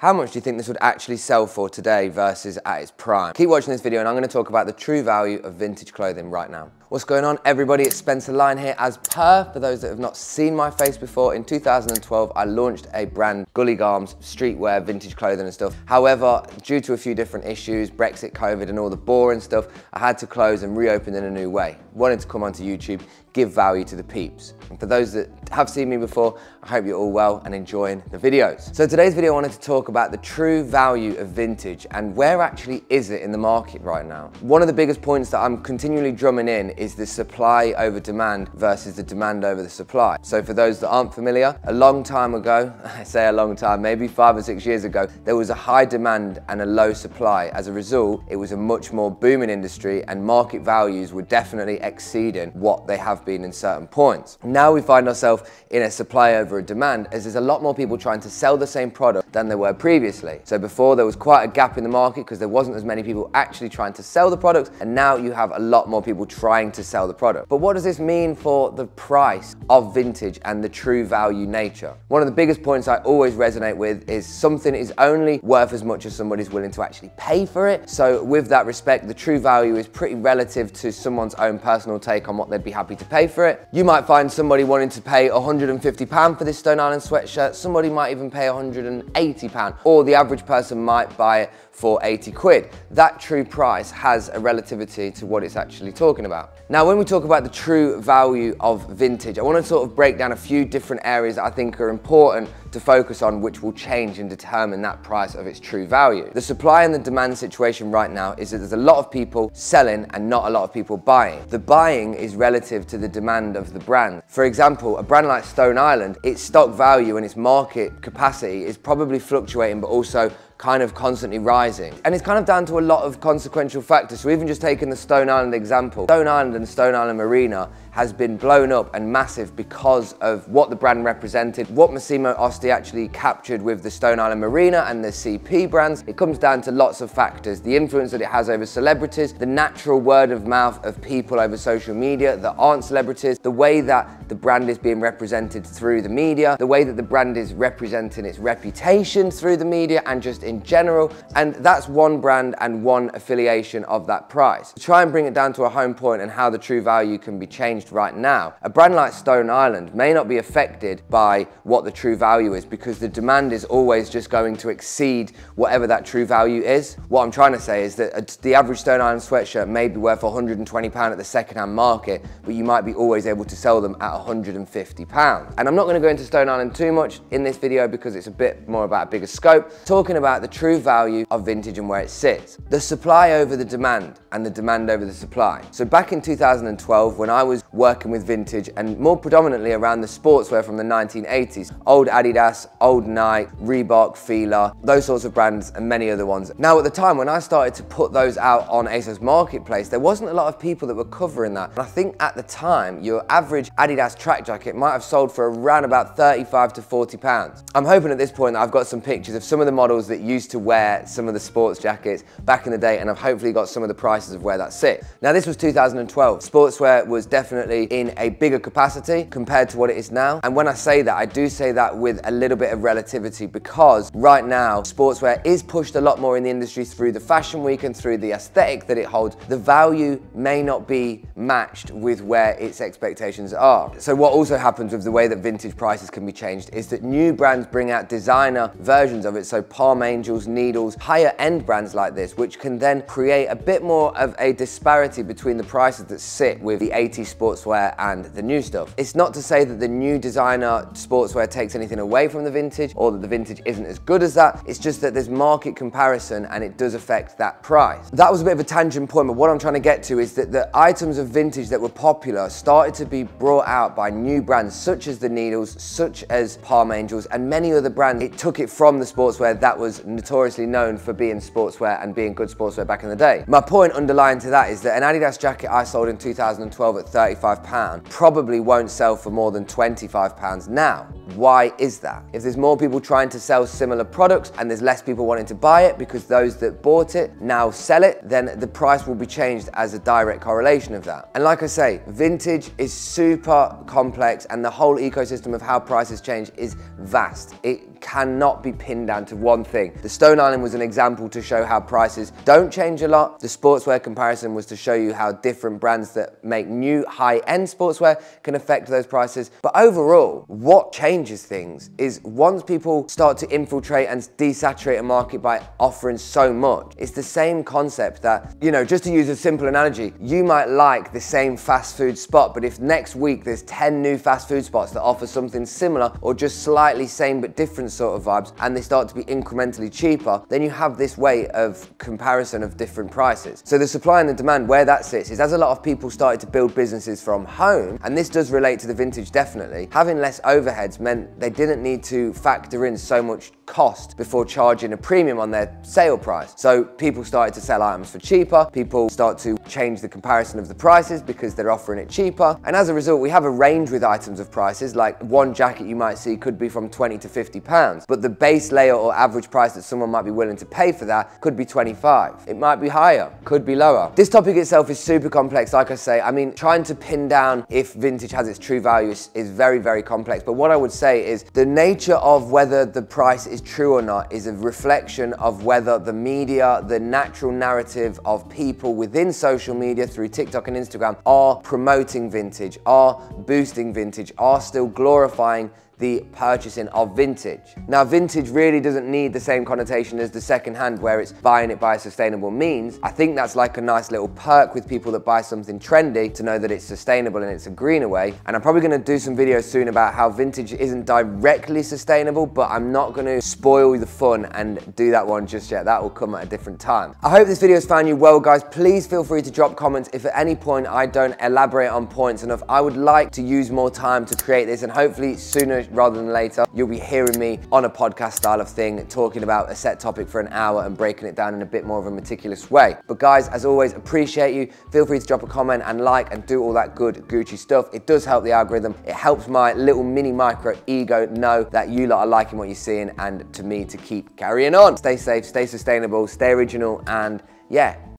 How much do you think this would actually sell for today versus at its prime? Keep watching this video and I'm going to talk about the true value of vintage clothing right now. What's going on, everybody? It's Spencer Line here. As per, for those that have not seen my face before, in 2012 I launched a brand, Gully Garms, streetwear, vintage clothing and stuff. However, due to a few different issues, Brexit, COVID and all the boring stuff, I had to close and reopen in a new way. Wanted to come onto YouTube, give value to the peeps. And for those that have seen me before, I hope you're all well and enjoying the videos. So today's video I wanted to talk about the true value of vintage and where actually is it in the market right now. One of the biggest points that I'm continually drumming in is the supply over demand versus the demand over the supply. So for those that aren't familiar, a long time ago, I say a long time, maybe 5 or 6 years ago, there was a high demand and a low supply. As a result, it was a much more booming industry and market values were definitely exceeding what they have been in certain points. Now we find ourselves in a supply over a demand as there's a lot more people trying to sell the same product than there were previously. So before there was quite a gap in the market because there wasn't as many people actually trying to sell the product, and now you have a lot more people trying to sell the product. But what does this mean for the price of vintage and the true value nature? One of the biggest points I always resonate with is something is only worth as much as somebody's willing to actually pay for it. So with that respect, the true value is pretty relative to someone's own personal take on what they'd be happy to pay for it. You might find somebody wanting to pay £150 for this Stone Island sweatshirt, somebody might even pay £180, or the average person might buy it for 80 quid. That true price has a relativity to what it's actually talking about. Now, when we talk about the true value of vintage, I want to sort of break down a few different areas that I think are important to focus on, which will change and determine that price of its true value. The supply and the demand situation right now is that there's a lot of people selling and not a lot of people buying. The buying is relative to the demand of the brand. For example, a brand like Stone Island, its stock value and its market capacity is probably fluctuating, but also kind of constantly rising. And it's kind of down to a lot of consequential factors. So even just taking the Stone Island example, Stone Island and Stone Island Marina has been blown up and massive because of what the brand represented, what Massimo Osti actually captured with the Stone Island Marina and the CP brands. It comes down to lots of factors, the influence that it has over celebrities, the natural word of mouth of people over social media that aren't celebrities, the way that the brand is being represented through the media, the way that the brand is representing its reputation through the media and just in general. And that's one brand and one affiliation of that price. To try and bring it down to a home point and how the true value can be changed right now, a brand like Stone Island may not be affected by what the true value is because the demand is always just going to exceed whatever that true value is. What I'm trying to say is that the average Stone Island sweatshirt may be worth £120 at the secondhand market, but you might be always able to sell them at £150. And I'm not going to go into Stone Island too much in this video because it's a bit more about a bigger scope, talking about the true value of vintage and where it sits. The supply over the demand and the demand over the supply. So back in 2012, when I was working with vintage and more predominantly around the sportswear from the 1980s, old Adidas, old Nike, Reebok, Fila, those sorts of brands and many other ones. Now at the time when I started to put those out on ASOS Marketplace, there wasn't a lot of people that were covering that. And I think at the time, your average Adidas track jacket might have sold for around about 35 to 40 pounds. I'm hoping at this point that I've got some pictures of some of the models that used to wear some of the sports jackets back in the day, and I've hopefully got some of the prices of where that sits. Now this was 2012. Sportswear was definitely in a bigger capacity compared to what it is now. And when I say that, I do say that with a little bit of relativity because right now, sportswear is pushed a lot more in the industry through the fashion week and through the aesthetic that it holds. The value may not be matched with where its expectations are. So what also happens with the way that vintage prices can be changed is that new brands bring out designer versions of it. So Palm Angels, Needles, higher end brands like this, which can then create a bit more of a disparity between the prices that sit with the 80s sportswear and the new stuff. It's not to say that the new designer sportswear takes anything away from the vintage or that the vintage isn't as good as that. It's just that there's market comparison and it does affect that price. That was a bit of a tangent point, but what I'm trying to get to is that the items of vintage that were popular started to be brought out by new brands such as the Needles, such as Palm Angels and many other brands. It took it from the sportswear that was notoriously known for being sportswear and being good sportswear back in the day. My point underlying to that is that an Adidas jacket I sold in 2012 at £35 probably won't sell for more than £25 now. Why is that? If there's more people trying to sell similar products and there's less people wanting to buy it because those that bought it now sell it, then the price will be changed as a direct correlation of that. And like I say, vintage is super complex and the whole ecosystem of how prices change is vast. It cannot be pinned down to one thing. The Stone Island was an example to show how prices don't change a lot. The sportswear comparison was to show you how different brands that make new high-end sportswear can affect those prices. But overall, what changes things is once people start to infiltrate and desaturate a market by offering so much, it's the same concept that, you know, just to use a simple analogy, you might like the same fast food spot, but if next week there's 10 new fast food spots that offer something similar or just slightly same but different sort of vibes, and they start to be incrementally cheaper, then you have this way of comparison of different prices. So the supply and the demand, where that sits is as a lot of people started to build businesses from home, and this does relate to the vintage definitely, having less overheads meant they didn't need to factor in so much cost before charging a premium on their sale price. So people started to sell items for cheaper, people start to change the comparison of the prices because they're offering it cheaper, and as a result we have a range with items of prices. Like one jacket you might see could be from 20 to 50 pounds, but the base layer or average price that someone might be willing to pay for that could be 25. It might be higher, could be lower. This topic itself is super complex. Like I say, I mean, trying to pin down if vintage has its true value is very, very complex, but what I would say is the nature of whether the price is true or not is a reflection of whether the media, the natural narrative of people within social media through TikTok and Instagram are promoting vintage, are boosting vintage, are still glorifying the purchasing of vintage. Now, vintage really doesn't need the same connotation as the secondhand, where it's buying it by sustainable means. I think that's like a nice little perk with people that buy something trendy to know that it's sustainable and it's a greener way. And I'm probably gonna do some videos soon about how vintage isn't directly sustainable, but I'm not gonna spoil the fun and do that one just yet. That will come at a different time. I hope this video has found you well, guys. Please feel free to drop comments if at any point I don't elaborate on points enough. I would like to use more time to create this, and hopefully sooner rather than later, you'll be hearing me on a podcast style of thing, talking about a set topic for an hour and breaking it down in a bit more of a meticulous way. But guys, as always, appreciate you. Feel free to drop a comment and like and do all that good Gucci stuff. It does help the algorithm. It helps my little mini micro ego know that you lot are liking what you're seeing, and to me to keep carrying on. Stay safe, stay sustainable, stay original, and yeah,